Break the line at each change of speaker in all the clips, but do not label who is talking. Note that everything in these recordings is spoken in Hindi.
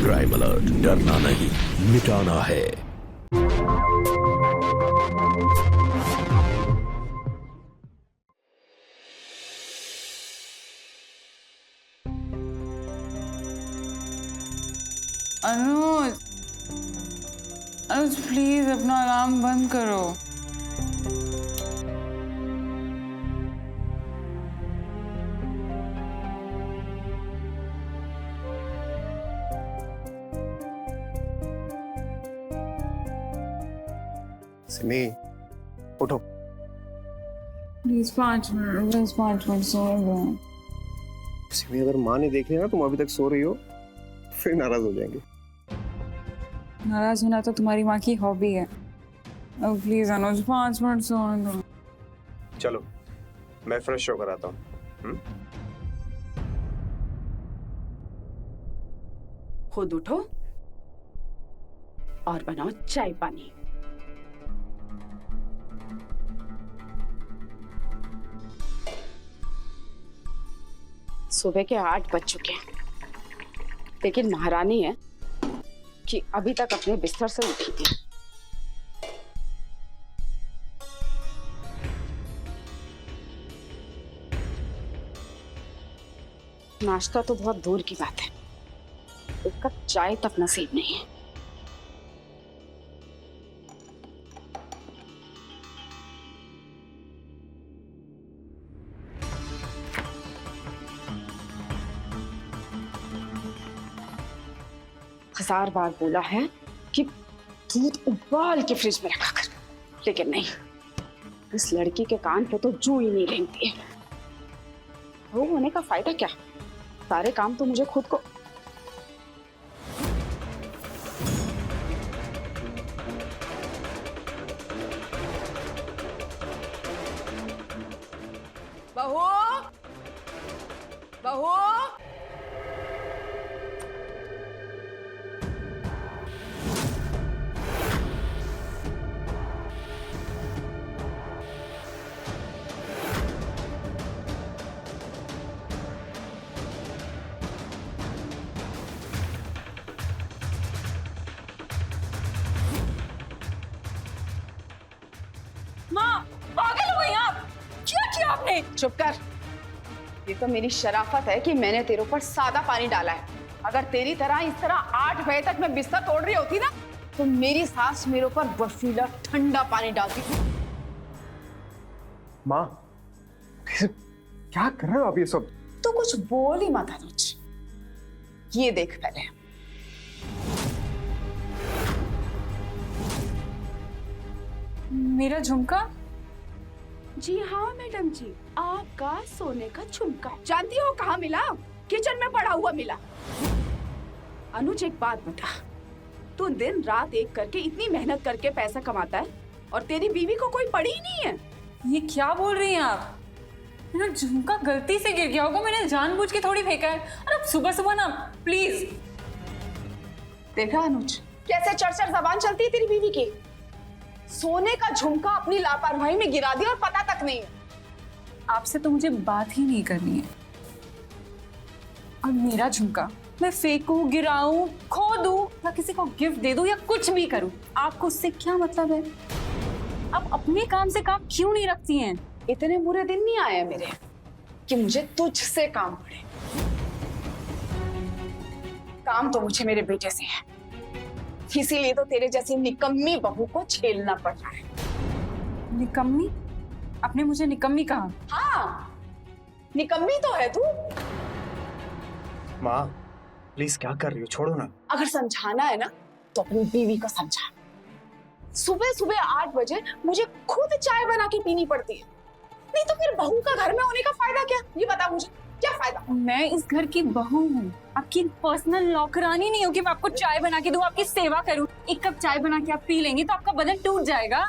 क्राइम अलर्ट, डरना नहीं मिटाना है।
अनुज, अनुज प्लीज अपना अलार्म बंद करो।
सिमी, उठो।
प्लीज 5 मिनट, बस 5 मिनट सो गए।
सिमी, अगर माँ ने देख लिया ना तुम अभी तक सो रही हो, फिर नाराज हो जाएंगे।
नाराज होना तो तुम्हारी माँ की हॉबी है। अब प्लीज अनुज 5 मिनट सोने दो।
चलो, मैं फ्रेश होकर आता हूँ।
खुद उठो और बनाओ चाय पानी। सुबह के 8 बज चुके हैं, लेकिन महारानी है कि अभी तक अपने बिस्तर से उठी थी। नाश्ता तो बहुत दूर की बात है, एक कप चाय तक नसीब नहीं है। हजार बार बोला है कि दूध उबाल के फ्रिज में रखा कर, लेकिन नहीं, इस लड़की के कान पे तो जू ही नहीं रेंगती है। बहू होने का फायदा क्या? सारे काम तो मुझे खुद को। बहू, बहू,
माँ, पागल हो गई आप? क्या किया आपने?
चुप कर। ये तो मेरी शराफत है कि मैंने तेरे ऊपर सादा पानी डाला है। अगर तेरी तरह इस तरह 8 बजे तक मैं बिस्तर तोड़ रही होती ना, तो मेरी सास मेरे ऊपर बर्फीला ठंडा पानी डालती थी।
माँ, क्या कर रहे हो आप ये सब?
तो कुछ बोल ही मत अनुज। ये देख पहले।
मेरा झुमका?
जी हाँ मैडम जी, आपका सोने का झुमका। जानती हो कहाँ मिला? किचन में पड़ा हुआ मिला। अनुज एक बात बता, तू दिन रात एक करके इतनी मेहनत करके पैसा कमाता है और तेरी बीवी को कोई पड़ी ही नहीं है।
ये क्या बोल रही हैं आप? मेरा झुमका गलती से गिर गया होगा, मैंने जानबूझ के थोड़ी फेंका है। और अब सुबह सुबह ना प्लीज।
देखा अनुज, कैसे चढ़ जबान चलती है तेरी बीवी की। सोने का झुमका अपनी लापरवाही में गिरा दिया और पता तक नहीं है।
आपसे तो मुझे बात ही नहीं करनी है। और मेरा झुमका मैं फेंकूं, गिराऊं, खो दूं या किसी को गिफ्ट दे दूं या कुछ भी करूं, आपको उससे क्या मतलब है? आप अपने काम से काम क्यों नहीं रखती हैं?
इतने बुरे दिन नहीं आए मेरे कि मुझे तुझसे काम पड़े। काम तो मुझे मेरे बेटे से है, इसीलिए तो तेरे जैसी निकम्मी बहू को झेलना पड़ रहा है।
निकम्मी? आपने मुझे निकम्मी कहा?
हाँ, निकम्मी तो है तू।
माँ, प्लीज क्या कर रही हो? छोड़ो ना।
अगर समझाना है ना तो अपनी बीवी को समझा। सुबह सुबह 8 बजे मुझे खुद चाय बना के पीनी पड़ती है, नहीं तो फिर बहू का घर में होने का फायदा क्या? ये बता मुझे, क्या फायदा?
मैं इस घर की बहू हूँ, आपकी पर्सनल नौकरानी नहीं हूँ कि मैं आपको चाय बना के दूँ, आपकी सेवा करूँ। एक कप चाय बना के आप पी लेंगी तो आपका बदन टूट जाएगा।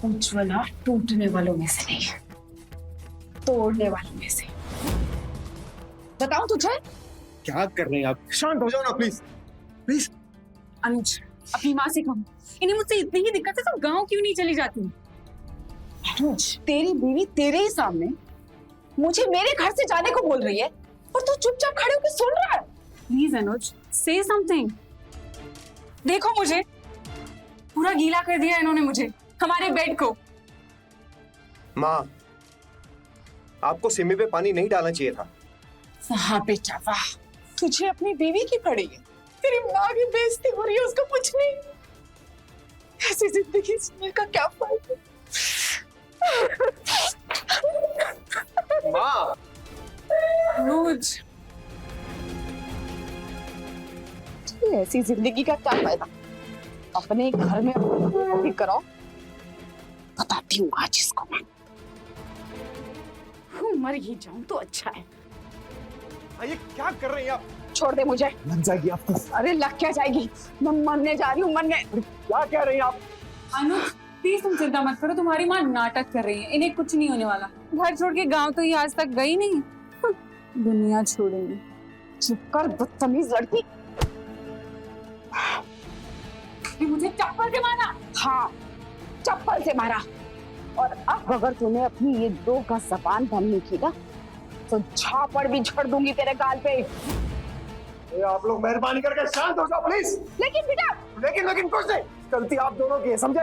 उज्ज्वला टूटने वालों में से नहीं, तोड़ने वालों में से। बताऊं तुझे?
क्या कर रहे हैं आप? शांत हो जाओ ना प्लीज, प्लीज।
अनुज, अपनी माँ से कहूँ, इन्हें मुझसे इतनी ही दिक्कत है तो गाँव क्यों नहीं चली जाती?
अनुज, तेरी बीवी तेरे ही सामने मुझे मेरे घर से जाने को बोल रही है और तू चुपचाप खड़े होकर सुन रहा है।
प्लीज अनुज, से समथिंग। देखो मुझे, पूरा गीला कर दिया इन्होंने मुझे, हमारे बेड को।
माँ, आपको सिमी पे पानी नहीं डालना चाहिए था।
हाँ बेटा वाह, तुझे अपनी बीवी की पड़ी है, तेरी माँ की बेइज्जती हो रही है, उसको कुछ नहीं। ऐसी जिंदगी जीने का क्या फायदा।
माँ,
अनुज,
ऐसी जिंदगी का क्या फायदा, अपने घर में भी करो। बताती हूँ आज इसको मैं। मर ही जाऊं तो अच्छा है।
ये क्या कर रहे हैं आप?
छोड़ दे मुझे।
लग जाएगी आपको।
अरे लग क्या जाएगी, मैं मरने जा रही हूँ, मरने।
क्या कह रही हैं आप?
अनुज प्लीज तुम चिंता मत करो, तुम्हारी माँ नाटक कर रही है, इन्हें कुछ नहीं होने वाला। घर छोड़ के गांव तो ये आज तक गई नहीं, दुनिया छोड़ेंगी।
चुप कर बदतमीज लड़की।
मुझे चप्पल से मारा।
हाँ, चप्पल से मारा। और अब अगर तूने अपनी ये 2 गज ज़बान बंद नहीं की ना, तो झापड़ भी छोड़ दूंगी तेरे गाल पे।
आप लोग मेहरबानी करके शांत हो जाओ प्लीज।
लेकिन बेटा,
लेकिन कुछ नहीं, गलती आप दोनों की है, समझे?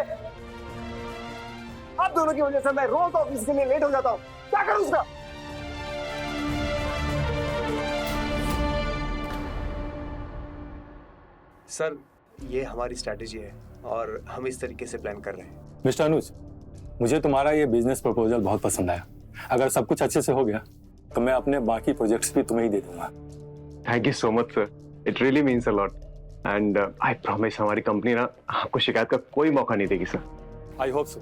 आप दोनों की वजह से मैं रोज ऑफिस के लिए लेट हो जाता हूँ। क्या करूँ उसका? सर, ये हमारी स्ट्रैटेजी है और हम इस तरीके से प्लान कर रहे हैं।
मिस्टर अनुज, मुझे तुम्हारा ये बिजनेस प्रपोजल बहुत पसंद आया। अगर सब कुछ अच्छे से हो गया तो मैं अपने बाकी प्रोजेक्ट्स भी तुम्हें ही दे दूंगा।
Thank you so much sir, it really means a lot and I promise हमारी कंपनी ना आपको शिकायत का कोई मौका नहीं देगी सर।
I hope so.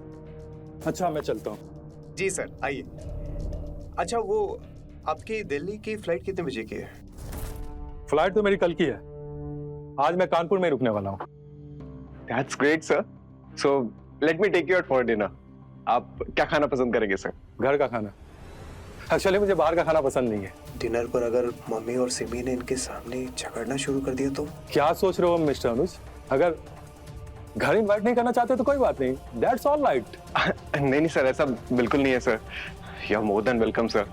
अच्छा मैं चलता हूँ।
जी सर, आइए। अच्छा, वो आपकी दिल्ली की फ्लाइट कितने बजे की है?
फ्लाइट तो मेरी कल की है, आज मैं कानपुर में रुकने वाला हूँ।
That's great sir. So let me take you out for dinner. आप क्या खाना पसंद करेंगे सर?
घर का खाना। एक्चुअली मुझे बाहर का खाना पसंद नहीं है।
डिनर पर अगर मम्मी और सिमी ने इनके सामने झगड़ना शुरू कर दिया तो?
क्या सोच रहे हो मिस्टर अनुज? अगर घर इनवाइट नहीं करना चाहते तो कोई बात नहीं, दैट्स ऑल राइट।
नहीं सर, ऐसा बिल्कुल नहीं है sir. You are more than welcome sir.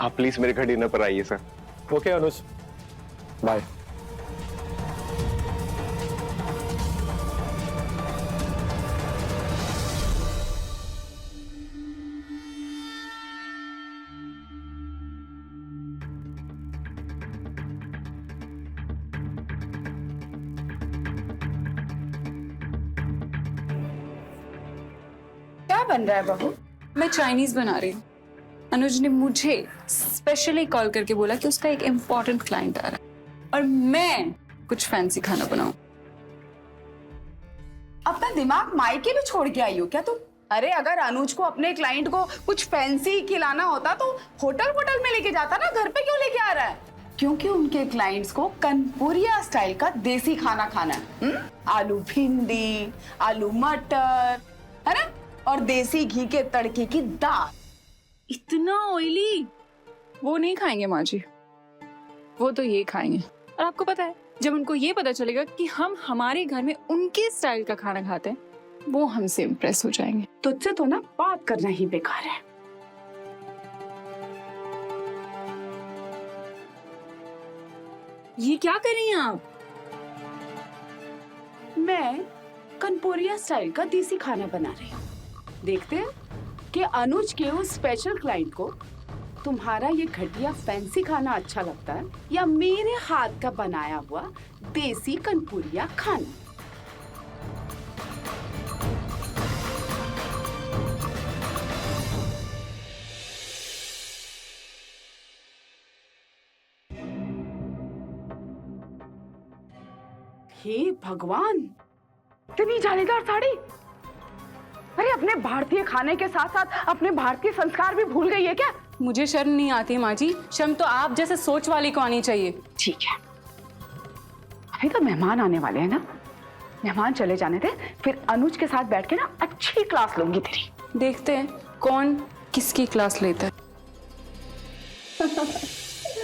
आप प्लीज मेरे घर डिनर पर आइए सर।
ओके अनुज, बाय।
क्या बन रहा है बहू?
मैं चाइनीज बना रही हूँ। अनुज ने मुझे स्पेशली कॉल करके बोला कि उसका एक इम्पोर्टेंट क्लाइंट आ रहा है और मैं कुछ फैंसी खाना बनाऊं।
अपना दिमाग मायके में छोड़ के आई हो क्या तुम? अरे अगर अनुज को अपने क्लाइंट को कुछ फैंसी खिलाना होता तो होटल में लेके जाता ना, घर पे क्यों लेके आ रहा है? क्योंकि उनके क्लाइंट्स को कनपुरिया स्टाइल का देसी खाना खाना है। आलू भिंडी, आलू मटर, है ना, और देसी घी के तड़के की दाल।
इतना ऑयली वो नहीं खाएंगे माँ जी, वो तो ये खाएंगे। और आपको पता है, जब उनको ये पता चलेगा कि हम हमारे घर में उनके स्टाइल का खाना खाते हैं, वो हमसे इम्प्रेस हो जाएंगे।
तुझसे तो ना बात करना ही बेकार है।
ये क्या कर रही हैं आप?
मैं कनपुरिया स्टाइल का देसी खाना बना रही हूँ। देखते हैं कि अनुज के उस स्पेशल क्लाइंट को तुम्हारा ये घटिया फैंसी खाना अच्छा लगता है या मेरे हाथ का बनाया हुआ देसी कनपुरिया खाना। हे भगवान, इतनी जालीदार साड़ी! अरे अपने भारतीय खाने के साथ साथ अपने भारतीय संस्कार भी भूल गई है क्या?
मुझे शर्म नहीं आती माँ जी, शर्म तो आप जैसे सोच वाली को आनी चाहिए।
ठीक है, अभी तो मेहमान आने वाले हैं ना, मेहमान चले जाने दे, फिर अनुज के साथ बैठ के ना अच्छी क्लास लूंगी तेरी।
देखते हैं कौन किसकी क्लास लेता है।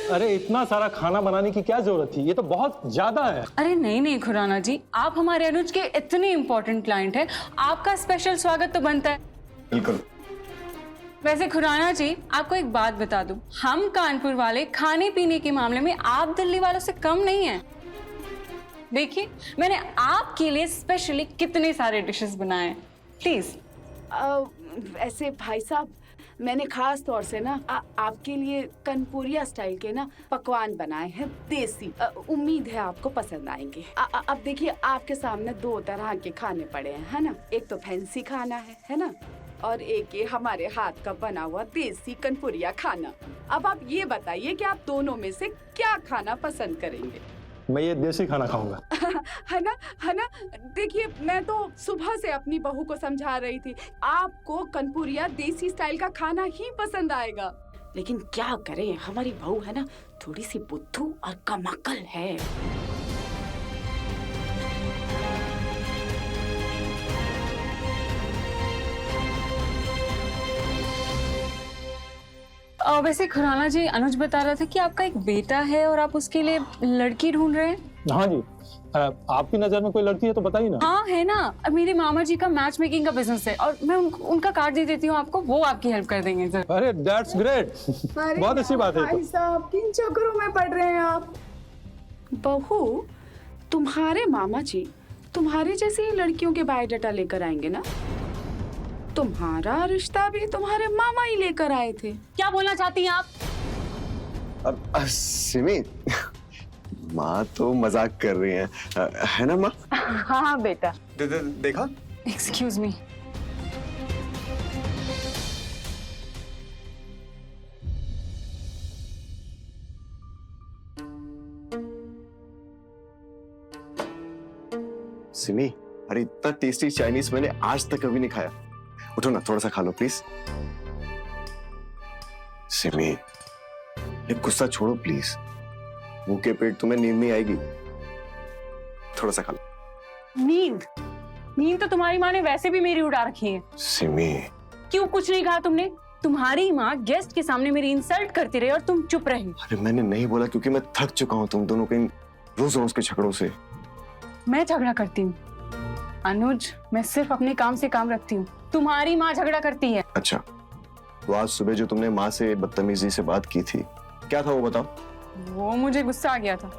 अरे इतना सारा खाना बनाने की क्या जरूरत थी, ये तो बहुत ज्यादा है।
अरे नहीं खुराना जी, आप हमारे अनुज के इतने इम्पोर्टेंट क्लाइंट हैं, आपका स्पेशल स्वागत तो बनता है।
बिल्कुल,
वैसे खुराना जी, आपको एक बात बता दूं, हम कानपुर वाले खाने पीने के मामले में आप दिल्ली वालों से कम नहीं हैं। देखिए, मैंने आपके लिए स्पेशली कितने सारे डिशेस बनाए हैं। प्लीज।
वैसे भाई साहब, मैंने खास तौर से ना आपके लिए कनपुरिया स्टाइल के ना पकवान बनाए हैं, देसी। उम्मीद है आपको पसंद आएंगे। अब देखिए, आपके सामने 2 तरह के खाने पड़े हैं, है ना। एक तो फैंसी खाना है ना, और एक ये हमारे हाथ का बना हुआ देसी कनपुरिया खाना। अब आप ये बताइए कि आप दोनों में से क्या खाना पसंद करेंगे?
मैं ये देसी खाना खाऊंगा।
है ना। देखिए, मैं तो सुबह से अपनी बहू को समझा रही थी, आपको कनपुरिया देसी स्टाइल का खाना ही पसंद आएगा। लेकिन क्या करें, हमारी बहू है ना, थोड़ी सी बुद्धू और कमाकल है।
वैसे खुराना जी, अनुज बता रहा था कि आपका एक बेटा है और आप उसके लिए लड़की ढूंढ रहे हैं।
हाँ जी। आपकी नजर में कोई लड़की है तो बताइए ना।
हाँ है ना, मेरे मामा जी का मैच मेकिंग का बिजनेस है और मैं उनका कार्ड दे देती हूँ आपको, वो आपकी हेल्प कर देंगे सर।
अरे दैट्स ग्रेट, बहुत अच्छी बात है।
भाई साहब, किन चक्करों में पड़ रहे हैं आप? बहू, तुम्हारे मामा जी तुम्हारे जैसी लड़कियों के बायोडाटा लेकर आएंगे ना। तुम्हारा रिश्ता भी तुम्हारे मामा ही लेकर आए थे।
क्या बोलना चाहती हैं आप?
अब सिमी, माँ तो मजाक कर रही है ना माँ?
हाँ बेटा।
देखा?
Excuse me.
सिमी, अरे इतना टेस्टी चाइनीज मैंने आज तक कभी नहीं खाया। उठो ना, थोड़ा सा खा लो प्लीज। सिमी, ये गुस्सा छोड़ो प्लीज। मुंह के पेट तुम्हें नींद नहीं आएगी। थोड़ा सा खा लो।
नींद तो तुम्हारी माँ ने वैसे भी मेरी उड़ा रखी है।
सिमी,
क्यों कुछ नहीं कहा तुमने? तुम्हारी माँ गेस्ट के सामने मेरी इंसल्ट करती रही और तुम चुप रही।
अरे मैंने नहीं बोला क्योंकि मैं थक चुका हूँ तुम दोनों के रोज रोज के झगड़ों से।
मैं झगड़ा करती हूँ अनुज, मैं सिर्फ अपने काम से काम रखती हूँ। तुम्हारी माँ झगड़ा करती है।
अच्छा, तो आज सुबह जो तुमने माँ से बदतमीजी से बात की थी, क्या था वो बताओ?
वो मुझे गुस्सा आ गया था।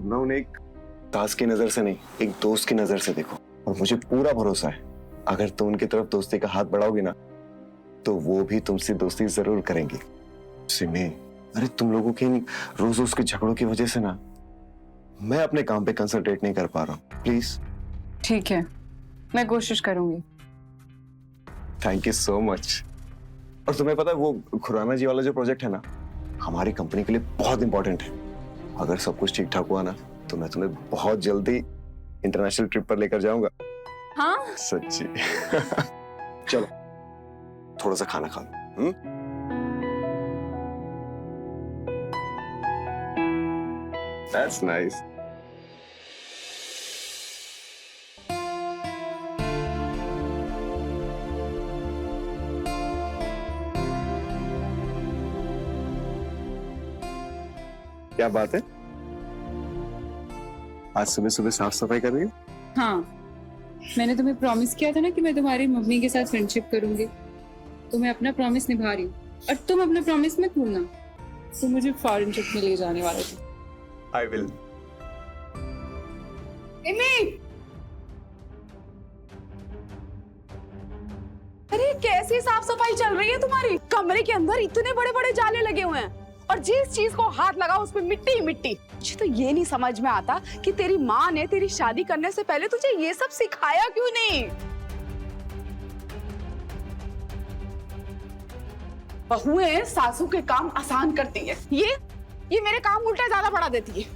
ना उन्हें एक दास की नजर से नहीं, एक दोस्त की नजर से देखो। और मुझे पूरा भरोसा है, अगर तुम उनकी तरफ दोस्ती का हाथ बढ़ाओगी ना, तो वो भी तुमसे दोस्ती जरूर करेंगी। सिमी, अरे तुम लोगों के रोज रोज के झगड़ों की वजह से ना मैं अपने काम पे कंसंट्रेट नहीं कर पा रहा हूँ। प्लीज।
ठीक है, मैं कोशिश करूंगी।
Thank you so much. और तुम्हें पता है, वो खुराना जी वाला जो प्रोजेक्ट है ना, हमारी कंपनी के लिए बहुत इंपॉर्टेंट है। अगर सब कुछ ठीक ठाक हुआ ना, तो मैं तुम्हें बहुत जल्दी इंटरनेशनल ट्रिप पर लेकर जाऊंगा।
हाँ
सच्ची। चलो थोड़ा सा खाना खा लो। That's nice. क्या बात है, आज सुबह सुबह साफ सफाई कर रही हो?
हाँ, मैंने तुम्हें प्रॉमिस किया था ना कि मैं तुम्हारी मम्मी के साथ फ्रेंडशिप करूंगी, तो मैं अपना प्रॉमिस निभा रही हूँ। और तुम अपना प्रॉमिस मत भूलना, तुम मुझे फॉरेन ट्रिप में ले जाने वाले थे।
I will.
अरे कैसी साफ सफाई चल रही है तुम्हारी? कमरे के अंदर इतने बड़े बड़े जाले लगे हुए हैं और जिस चीज को हाथ लगाओ उस पे मिट्टी ही मिट्टी। मुझे तो ये नहीं समझ में आता कि तेरी माँ ने तेरी शादी करने से पहले तुझे ये सब सिखाया क्यों नहीं? बहुएं सासू के काम आसान करती है, ये मेरे काम उल्टा ज्यादा बढ़ा देती है।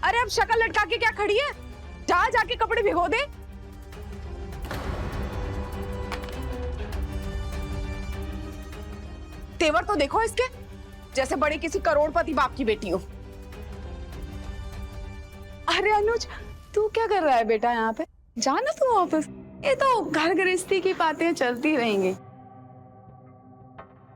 अरे अब शक्ल लटका के क्या खड़ी है? जाके कपड़े भिगो दे। तेवर तो देखो इसके, जैसे बड़े किसी करोड़पति बाप की बेटी हो। अरे अनुज, तू क्या कर रहा है बेटा यहाँ पे? जाना तू ऑफिस। ये तो घर गृहस्थी की बातें चलती रहेंगी।